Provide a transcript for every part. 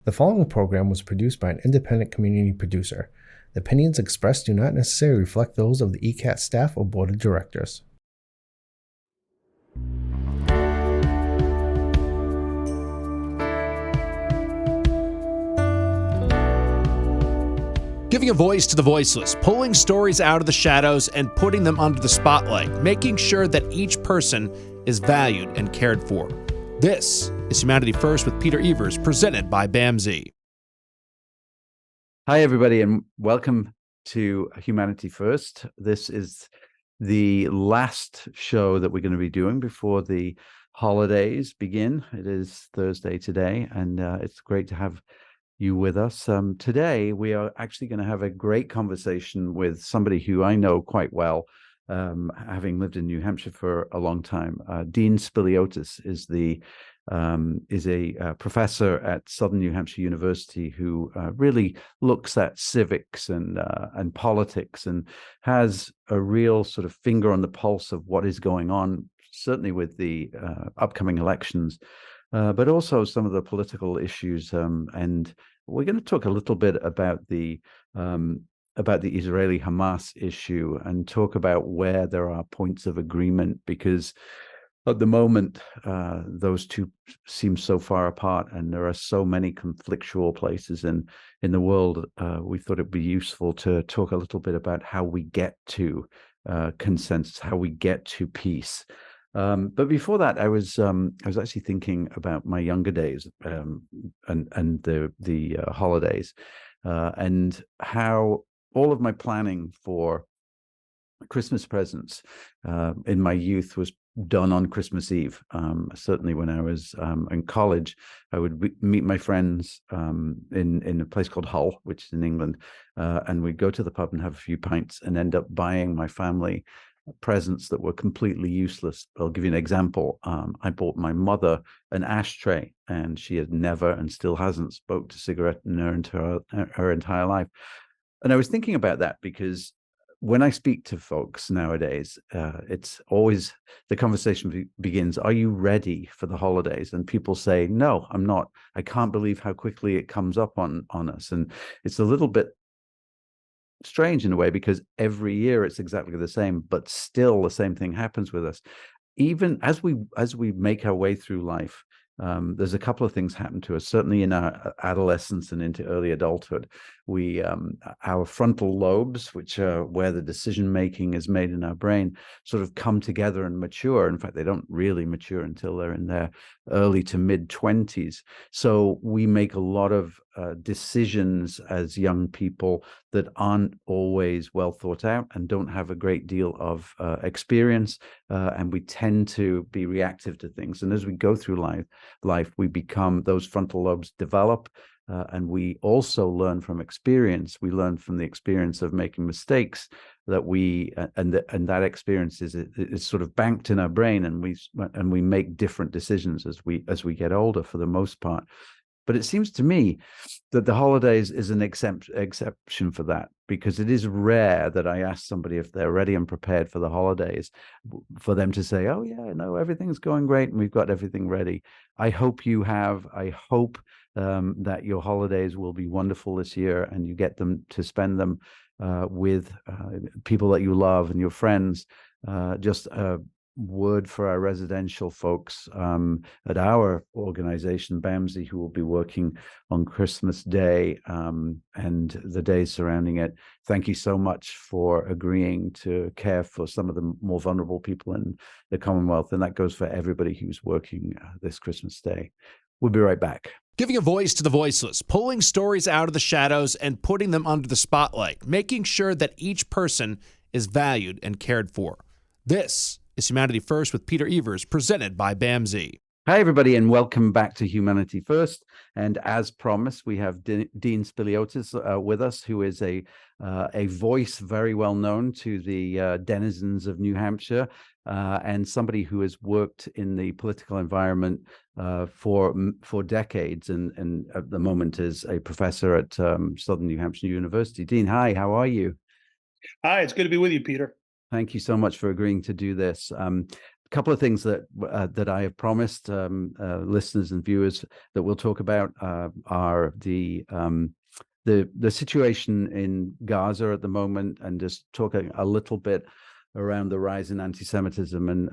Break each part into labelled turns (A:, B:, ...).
A: The following program was produced by an independent community producer. The opinions expressed do not necessarily reflect those of the ECAT staff or board of directors.
B: Giving a voice to the voiceless, pulling stories out of the shadows and putting them under the spotlight, making sure that each person is valued and cared for. This is Humanity First with Peter Evers, presented by BAMSI.
C: Hi, everybody, and welcome to Humanity First. This is the last show that we're going to be doing before the holidays begin. It is Thursday today, and it's great to have you with us. Today, we are actually going to have a great conversation with somebody who I know quite well, having lived in New Hampshire for a long time. Dean Spiliotes is a professor at Southern New Hampshire University who really looks at civics and politics and has a real sort of finger on the pulse of what is going on, certainly with the upcoming elections. But also some of the political issues, and we're going to talk a little bit about the Israeli-Hamas issue and talk about where there are points of agreement, because at the moment those two seem so far apart, and there are so many conflictual places in the world. We thought it'd be useful to talk a little bit about how we get to consensus, how we get to peace. But before that, I was actually thinking about my younger days and the holidays, and how all of my planning for Christmas presents in my youth was done on Christmas Eve. Certainly when I was in college, I would meet my friends in a place called Hull, which is in England, and we'd go to the pub and have a few pints and end up buying my family presents that were completely useless. I'll give you an example. I bought my mother an ashtray, and she had never and still hasn't smoked a cigarette in her entire life. And I was thinking about that because when I speak to folks nowadays, it's always the conversation begins, are you ready for the holidays? And people say, no, I'm not. I can't believe how quickly it comes up on us. And it's a little bit strange in a way, because every year it's exactly the same, but still the same thing happens with us. Even as we make our way through life, there's a couple of things happen to us. Certainly in our adolescence and into early adulthood, our frontal lobes, which are where the decision making is made in our brain, sort of come together and mature. In fact, they don't really mature until they're in their early to mid 20s. So we make a lot of decisions as young people that aren't always well thought out and don't have a great deal of experience, and we tend to be reactive to things. And as we go through life, we become, those frontal lobes develop, and we also learn from experience. We learn from the experience of making mistakes that that experience is sort of banked in our brain, and we make different decisions as we get older, for the most part. But it seems to me that the holidays is an exception for that, because it is rare that I ask somebody if they're ready and prepared for the holidays, for them to say, oh, yeah, no, everything's going great and we've got everything ready. I hope you have. I hope that your holidays will be wonderful this year, and you get them to spend them with people that you love and your friends. Just a word for our residential folks at our organization, BAMSI, who will be working on Christmas Day and the days surrounding it. Thank you so much for agreeing to care for some of the more vulnerable people in the Commonwealth. And that goes for everybody who's working this Christmas Day. We'll be right back.
B: Giving a voice to the voiceless, pulling stories out of the shadows and putting them under the spotlight, making sure that each person is valued and cared for. This is Humanity First with Peter Evers, presented by BAMSI.
C: Hi, everybody, and welcome back to Humanity First. And as promised, we have Dean Spiliotes with us, who is a voice very well known to the denizens of New Hampshire, and somebody who has worked in the political environment for decades, and at the moment is a professor at Southern New Hampshire University. Dean, hi, how are you?
D: Hi, it's good to be with you, Peter.
C: Thank you so much for agreeing to do this. couple of things that I have promised listeners and viewers that we'll talk about are the situation in Gaza at the moment, and just talking a little bit around the rise in anti-Semitism and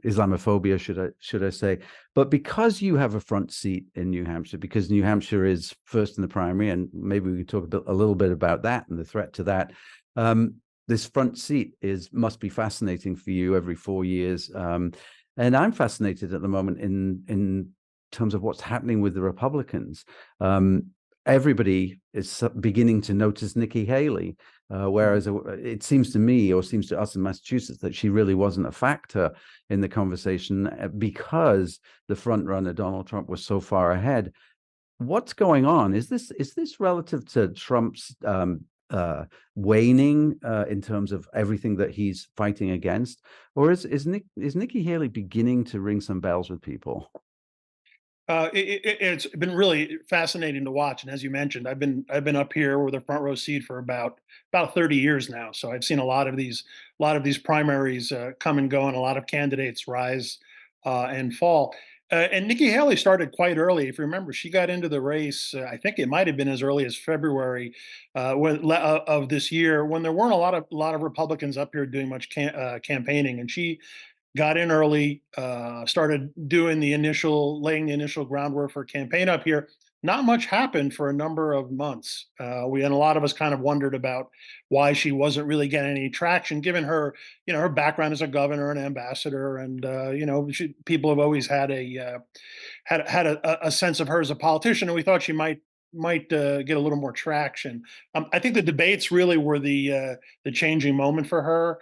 C: Islamophobia, should I say. But because you have a front seat in New Hampshire, because New Hampshire is first in the primary, and maybe we can talk a little bit about that and the threat to that. This front seat must be fascinating for you every 4 years. And I'm fascinated at the moment in terms of what's happening with the Republicans. Everybody is beginning to notice Nikki Haley, whereas it seems to me, or seems to us in Massachusetts, that she really wasn't a factor in the conversation because the front runner, Donald Trump, was so far ahead. What's going on? Is this relative to Trump's waning in terms of everything that he's fighting against, or is Nikki Haley beginning to ring some bells with people?
D: It's been really fascinating to watch, and as you mentioned, I've been up here with a front row seat for about 30 years now. So I've seen a lot of these primaries come and go, and a lot of candidates rise and fall. And Nikki Haley started quite early. If you remember, she got into the race. I think it might have been as early as February of this year, when there weren't a lot of Republicans up here doing much campaigning, and she got in early, started laying the initial groundwork for a campaign up here. Not much happened for a number of months. And a lot of us kind of wondered about why she wasn't really getting any traction, given her background as a governor and ambassador, and people have always had a sense of her as a politician, and we thought she might get a little more traction. I think the debates really were the changing moment for her.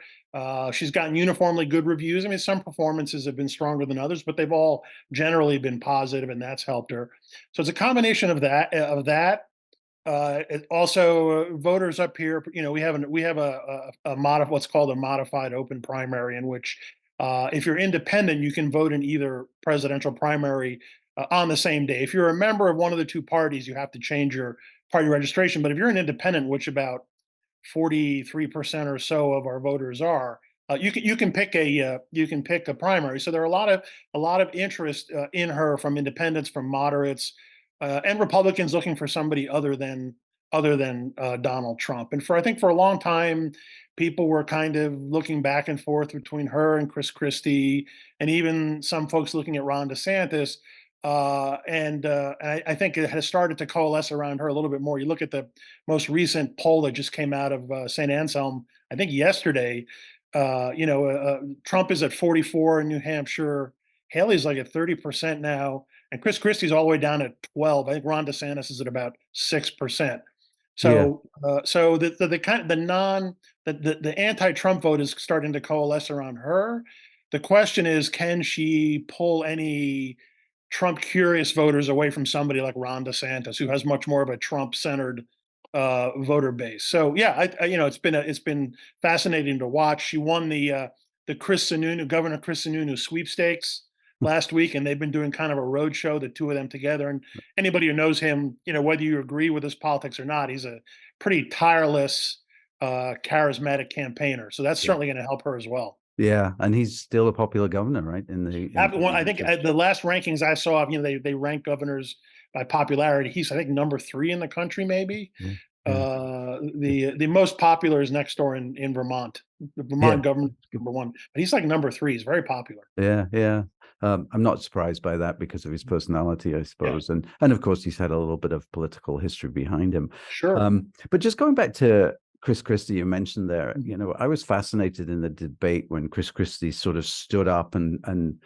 D: She's gotten uniformly good reviews. I mean, some performances have been stronger than others, but they've all generally been positive, and that's helped her. So it's a combination of that. It also, voters up here, we have what's called a modified open primary, in which if you're independent, you can vote in either presidential primary on the same day. If you're a member of one of the two parties, you have to change your party registration. But if you're an independent, which about 43% or so of our voters are, you can pick a primary. So there are a lot of interest in her from independents, from moderates, and Republicans looking for somebody other than Donald Trump. And I think for a long time, people were kind of looking back and forth between her and Chris Christie, and even some folks looking at Ron DeSantis. And I think it has started to coalesce around her a little bit more. You look at the most recent poll that just came out of St. Anselm, I think yesterday. Trump is at 44 in New Hampshire. Haley's like at 30% now, and Chris Christie's all the way down at 12. I think Ron DeSantis is at about 6%.
C: Yeah.
D: So the anti-Trump vote is starting to coalesce around her. The question is, can she pull any Trump curious voters away from somebody like Ron DeSantis, who has much more of a Trump centered voter base? So yeah, it's been fascinating to watch. She won the Governor Chris Sununu sweepstakes last week, and they've been doing kind of a road show, the two of them together. And anybody who knows him, whether you agree with his politics or not, he's a pretty tireless, charismatic campaigner. So that's
C: Yeah.
D: certainly going to help her as well.
C: Yeah, and he's still a popular governor, right?
D: I think the last rankings I saw, they rank governors by popularity. He's, I think, number 3 in the country, maybe.
C: Yeah, yeah,
D: The most popular is next door in Vermont. The
C: yeah,
D: Vermont governor number 1, but he's like number 3. He's very popular.
C: yeah, yeah. I'm not surprised by that because of his personality, I
D: Yeah,
C: suppose, and of course he's had a little bit of political history behind him.
D: sure.
C: But just going back to Chris Christie, you mentioned there, I was fascinated in the debate when Chris Christie sort of stood up and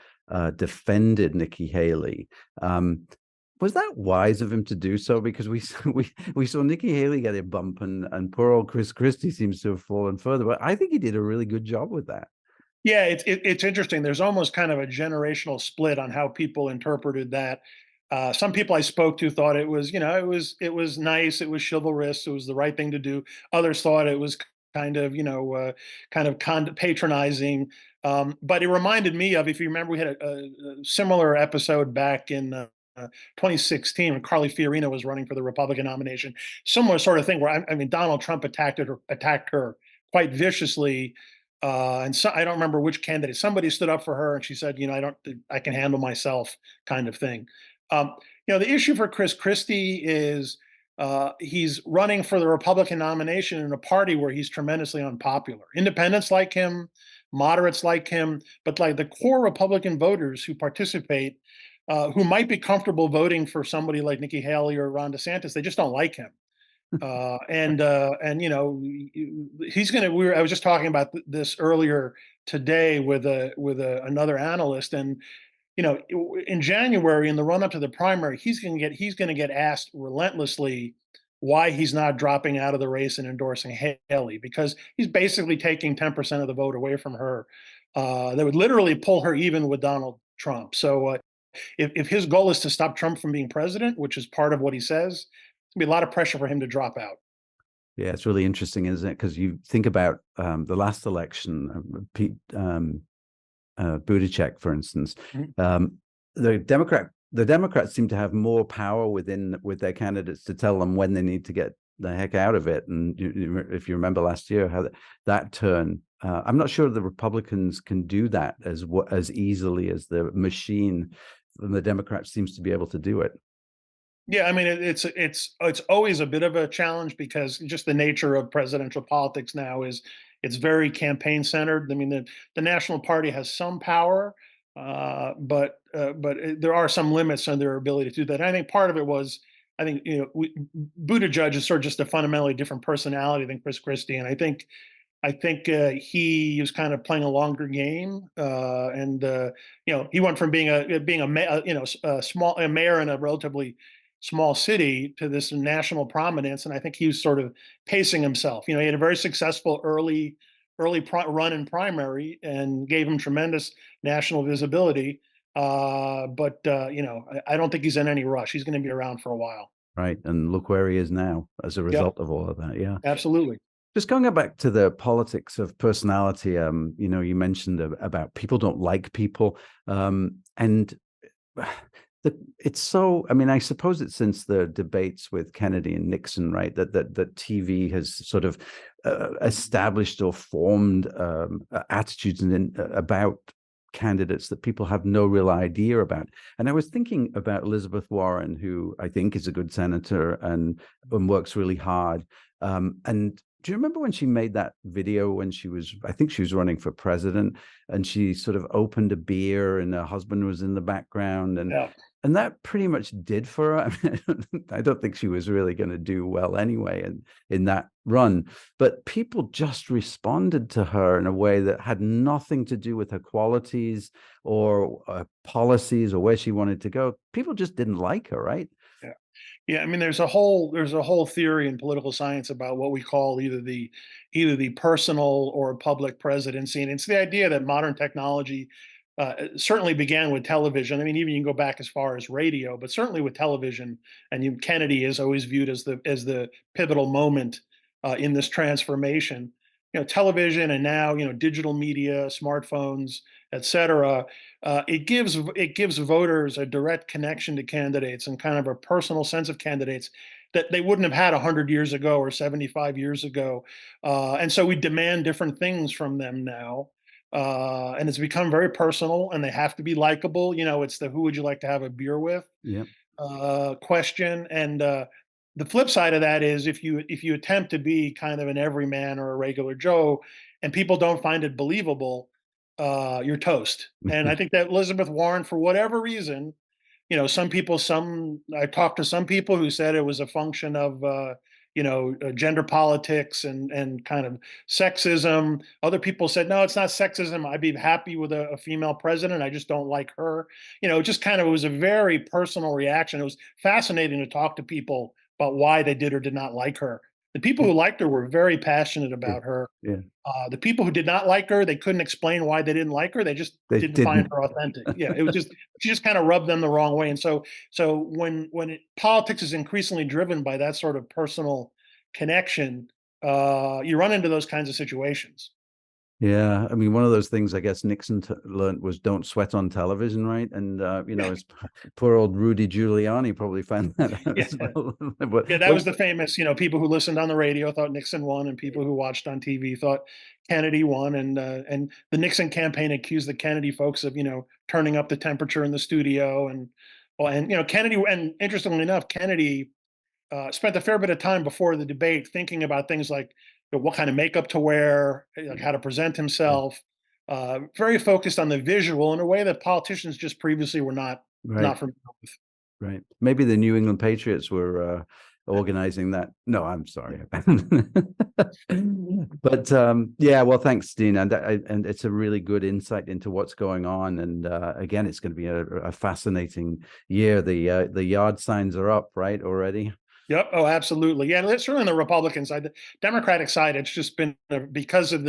C: defended Nikki Haley. Was that wise of him to do so? Because we saw Nikki Haley get a bump, and poor old Chris Christie seems to have fallen further. But I think he did a really good job with that.
D: Yeah, it's interesting. There's almost kind of a generational split on how people interpreted that. Some people I spoke to thought it was nice, it was chivalrous, it was the right thing to do. Others thought it was patronizing. But it reminded me of, if you remember, we had a similar episode back in 2016 when Carly Fiorina was running for the Republican nomination. Similar sort of thing where I mean Donald Trump attacked her quite viciously And so I don't remember which candidate. Somebody stood up for her, and she said, I can handle myself," kind of thing. Um, the issue for Chris Christie is he's running for the Republican nomination in a party where he's tremendously unpopular. Independents like him, moderates like him, but like the core Republican voters who participate, who might be comfortable voting for somebody like Nikki Haley or Ron DeSantis, they just don't like him. And he's going to. I was just talking about this earlier today with another analyst, and in January, in the run up to the primary, he's going to get asked relentlessly why he's not dropping out of the race and endorsing Haley, because he's basically taking 10% of the vote away from her. That would literally pull her even with Donald Trump. So if his goal is to stop Trump from being president, which is part of what he says, it's gonna be a lot of pressure for him to drop out.
C: Yeah, it's really interesting, isn't it? Because you think about the last election, Pete Buttigieg, for instance.
D: Mhm.
C: The Democrats seem to have more power with their candidates to tell them when they need to get the heck out of it. And if you remember last year, how that turn, I'm not sure the Republicans can do that as easily as the machine from the Democrats seems to be able to do it.
D: Yeah, I mean, it's always a bit of a challenge because just the nature of presidential politics now is it's very campaign centered. I mean, the National Party has some power, but there are some limits on their ability to do that. And I think part of it was, I think Buttigieg is sort of just a fundamentally different personality than Chris Christie, and I think he was kind of playing a longer game, and he went from being a mayor in a relatively small city to this national prominence, and I think he was sort of pacing himself. He had a very successful run in primary and gave him tremendous national visibility. But I don't think he's in any rush. He's going to be around for a while.
C: Right. And look where he is now as a
D: Yep,
C: result of all of that. Yeah.
D: absolutely.
C: Just going back to the politics of personality, you mentioned about people don't like people, and it's so. I mean, I suppose it's since the debates with Kennedy and Nixon, right? That TV has sort of established or formed attitudes about candidates that people have no real idea about. And I was thinking about Elizabeth Warren, who I think is a good senator and works really hard. And do you remember when she made that video when I think she was running for president, and she sort of opened a beer and her husband was in the background,
D: Yeah.
C: and that pretty much did for her. I mean, I don't think she was really going to do well anyway in that run, but people just responded to her in a way that had nothing to do with her qualities or policies or where she wanted to go. People just didn't like her, right?
D: Yeah. Yeah, I mean, there's a whole theory in political science about what we call either the personal or public presidency, and it's the idea that modern technology certainly began with television. I mean, even you can go back as far as radio, but certainly with television. And Kennedy is always viewed as the pivotal moment in this transformation. Television, and now digital media, smartphones, etc. It gives voters a direct connection to candidates and kind of a personal sense of candidates that they wouldn't have had 100 years ago or 75 years ago. And so we demand different things from them now. And it's become very personal, and they have to be likable. It's the "who would you like to have a beer with"
C: Yeah.
D: question. And the flip side of that is if you attempt to be kind of an everyman or a regular Joe, and people don't find it believable, you're toast. And I think that Elizabeth Warren, for whatever reason, I talked to some people who said it was a function of gender politics and kind of sexism. Other people said no, it's not sexism. I'd be happy with a female president. I just don't like her. Just kind of, it was a very personal reaction. It was fascinating to talk to people about why they did or did not like her. The people who liked her were very passionate
C: Yeah.
D: about her.
C: Yeah.
D: The people who did not like her, they couldn't explain why they didn't like her. They just
C: They
D: didn't find
C: didn't.
D: her authentic. Yeah, it was just she just kind of rubbed them the wrong way. And so when politics is increasingly driven by that sort of personal connection, you run into those kinds of situations.
C: Yeah, I mean, one of those things I guess Nixon learned was don't sweat on television, right? And
D: Yeah,
C: his poor old Rudy Giuliani probably found that out
D: yeah,
C: as well. But
D: yeah. That was the famous. People who listened on the radio thought Nixon won, and people who watched on TV thought Kennedy won, and the Nixon campaign accused the Kennedy folks of turning up the temperature in the studio, and well, and Kennedy, and interestingly enough, Kennedy spent a fair bit of time before the debate thinking about things like what kind of makeup to wear, like how to present
C: Yeah.
D: himself. Very focused on the visual in a way that politicians just previously were
C: Right.
D: not familiar with.
C: Right. Maybe the New England Patriots were organizing that. No, I'm sorry. But yeah, well, thanks, Dean, and it's a really good insight into what's going on. And again, it's going to be a fascinating year. The yard signs are up, right, already.
D: Yep. Oh, absolutely. Yeah, certainly on the Republican side. The Democratic side, it's just been because of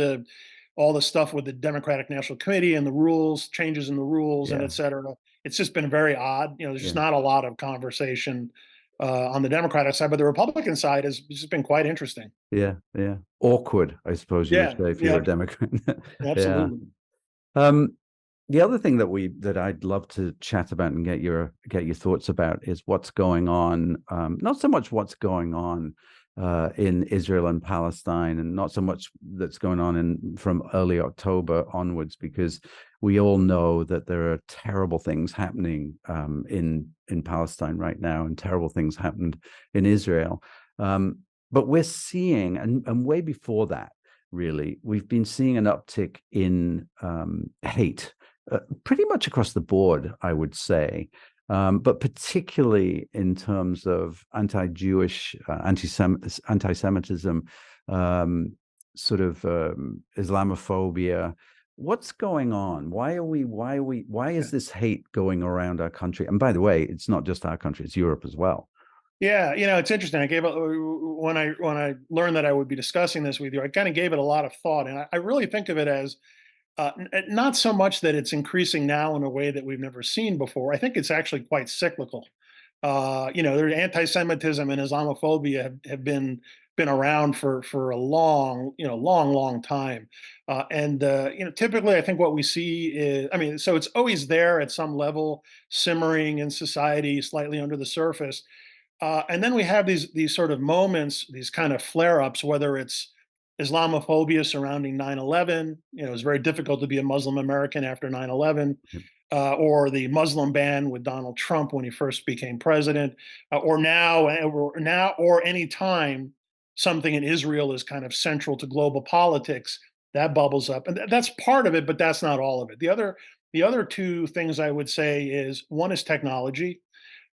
D: all the stuff with the Democratic National Committee and the rules, changes in the rules, and
C: Yeah.
D: et cetera. It's just been very odd. There's just
C: Yeah.
D: not a lot of conversation on the Democratic side, but the Republican side has just been quite interesting.
C: Yeah. Yeah. Awkward, I suppose you would
D: Yeah.
C: say, if you're
D: Yeah.
C: a Democrat. Yeah.
D: Absolutely.
C: Um, the other thing that I'd love to chat about and get your thoughts about is what's going on. Not so much what's going on in Israel and Palestine, and not so much that's going on from early October onwards, because we all know that there are terrible things happening in Palestine right now, and terrible things happened in Israel. But we're seeing, and way before that, really, we've been seeing an uptick in hate, pretty much across the board, I would say, but particularly in terms of anti-Jewish, anti-Semitism, sort of Islamophobia. What's going on? Why is this hate going around our country? And by the way, it's not just our country; it's Europe as well.
D: Yeah, it's interesting. When I learned that I would be discussing this with you, I kind of gave it a lot of thought, and I really think of it as not so much that it's increasing now in a way that we've never seen before. I think it's actually quite cyclical. There's anti-Semitism and Islamophobia have been around for a long time, and typically I think what we see is, I mean, so it's always there at some level, simmering in society, slightly under the surface. And then we have these sort of moments, these kind of flare-ups, whether it's Islamophobia surrounding 9/11. It's very difficult to be a Muslim American after 9/11,
C: Yep.
D: or the Muslim ban with Donald Trump when he first became president, or any time something in Israel is kind of central to global politics, that bubbles up, and that's part of it, but that's not all of it. The other two things I would say is, one is technology.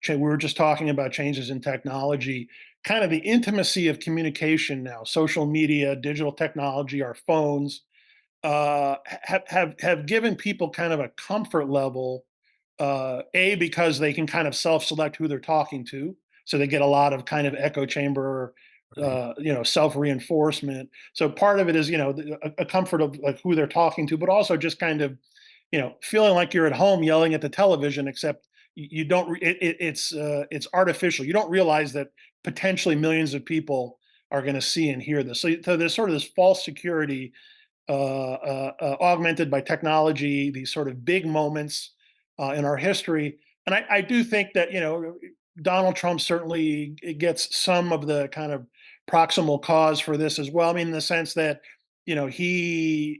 D: We were just talking about changes in technology, kind of the intimacy of communication now, social media, digital technology, our phones, have given people kind of a comfort level, because they can kind of self-select who they're talking to, so they get a lot of kind of echo chamber,
C: Right.
D: self-reinforcement. So part of it is, a comfort of like who they're talking to, but also just kind of, feeling like you're at home yelling at the television, except you don't. It's artificial. You don't realize that potentially millions of people are going to see and hear this. So there's sort of this false security, augmented by technology. These sort of big moments in our history, and I do think that Donald Trump certainly gets some of the kind of proximal cause for this as well. I mean, in the sense that he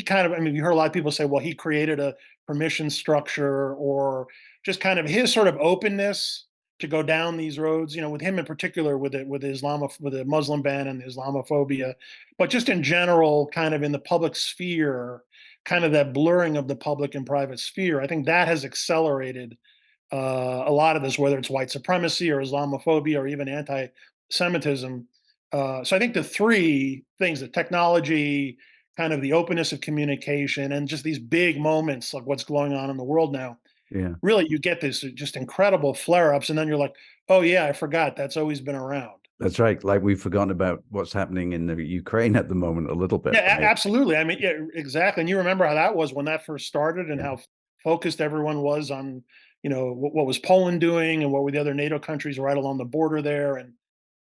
D: kind of, I mean, you heard a lot of people say, well, he created a permission structure, or just kind of his sort of openness to go down these roads, with him in particular, with the Muslim ban and the Islamophobia, but just in general, kind of in the public sphere, kind of that blurring of the public and private sphere. I think that has accelerated a lot of this, whether it's white supremacy or Islamophobia or even anti-Semitism. So I think the three things: the technology, kind of the openness of communication, and just these big moments like what's going on in the world now.
C: Yeah.
D: Really, you get this just incredible flare-ups, and then you're like, "Oh yeah, I forgot that's always been around."
C: That's right. Like we've forgotten about what's happening in the Ukraine at the moment a little bit,
D: Yeah,
C: right?
D: absolutely. I mean, yeah, exactly. And you remember how that was when that first started, and
C: Yeah.
D: how focused everyone was on, what was Poland doing, and what were the other NATO countries right along the border there. And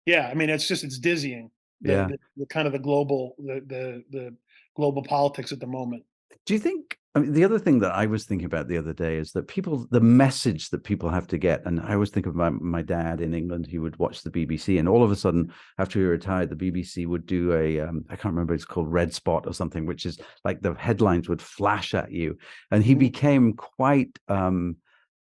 D: yeah, I mean, it's dizzying,
C: Yeah.
D: the kind of the global politics at the moment.
C: Do you think I mean, the other thing that I was thinking about the other day is that the message that people have to get, and I always think of my dad in England. He would watch the BBC, and all of a sudden, after he retired, the BBC would do I can't remember, it's called Red Spot or something, which is like the headlines would flash at you, and he became quite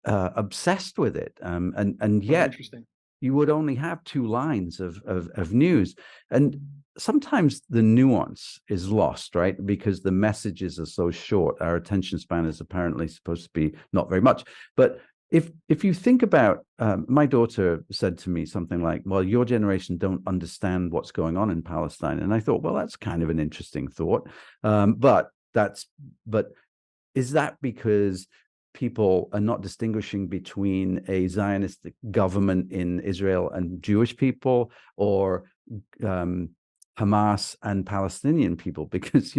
C: obsessed with it, and
D: Oh,
C: yet
D: interesting.
C: you would only have two lines of news. And sometimes the nuance is lost, right? Because the messages are so short. Our attention span is apparently supposed to be not very much. But if you think about, my daughter said to me something like, well, your generation don't understand what's going on in Palestine. And I thought, well, that's kind of an interesting thought. But is that because people are not distinguishing between a Zionistic government in Israel and Jewish people, or Hamas and Palestinian people? Because,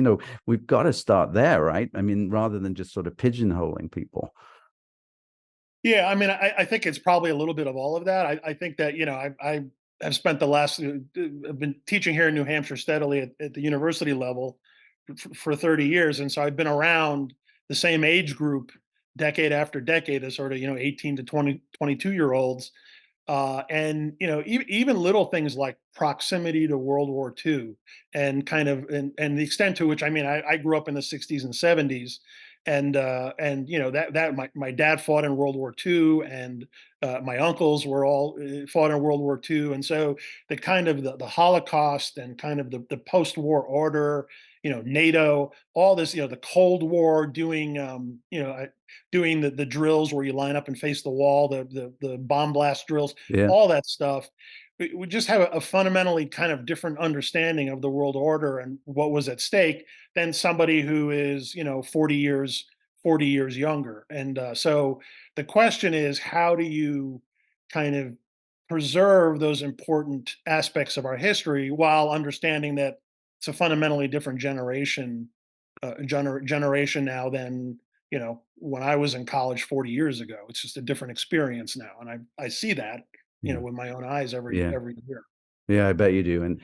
C: we've got to start there, right? I mean, rather than just sort of pigeonholing people.
D: Yeah, I mean, I think it's probably a little bit of all of that. I think that, I have spent I've been teaching here in New Hampshire steadily at the university level for 30 years. And so I've been around the same age group decade after decade, the sort of, 18 to 20, 22-year olds. And even little things like proximity to World War II, and and the extent to which, I mean, I grew up in the 60s and 70s, and that my dad fought in World War II, and my uncles were all fought in World War II, and so the kind of the Holocaust, and kind of the post-war order, NATO, all this, the Cold War, doing the drills where you line up and face the wall, the bomb blast drills,
C: Yeah.
D: all that stuff. We just have a fundamentally kind of different understanding of the world order and what was at stake than somebody who is 40 years younger. And so the question is, how do you kind of preserve those important aspects of our history while understanding that it's a fundamentally different generation now than when I was in college 40 years ago. It's just a different experience now, and I see that
C: Yeah.
D: with my own eyes
C: Yeah.
D: every year.
C: Yeah, I bet you do. And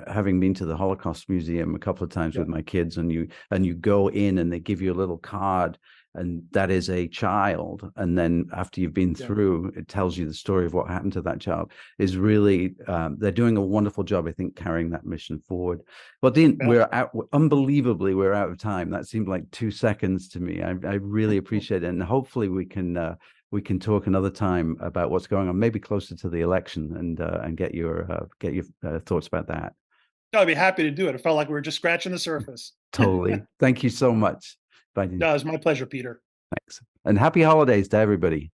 C: having been to the Holocaust Museum a couple of times
D: Yeah,
C: with my kids, and you go in and they give you a little card, and that is a child, and then after you've been
D: yeah,
C: through, it tells you the story of what happened to that child. Is really they're doing a wonderful job, I think, carrying that mission forward. But Dean,
D: yeah.
C: unbelievably, we're out of time. That seemed like 2 seconds to me. I really appreciate it, and hopefully we can talk another time about what's going on, maybe closer to the election, and get your thoughts about that.
D: I'd be happy to do it. It felt like we were just scratching the surface.
C: Totally. Thank you so much. Bye.
D: No, it's my pleasure, Peter.
C: Thanks. And happy holidays to everybody.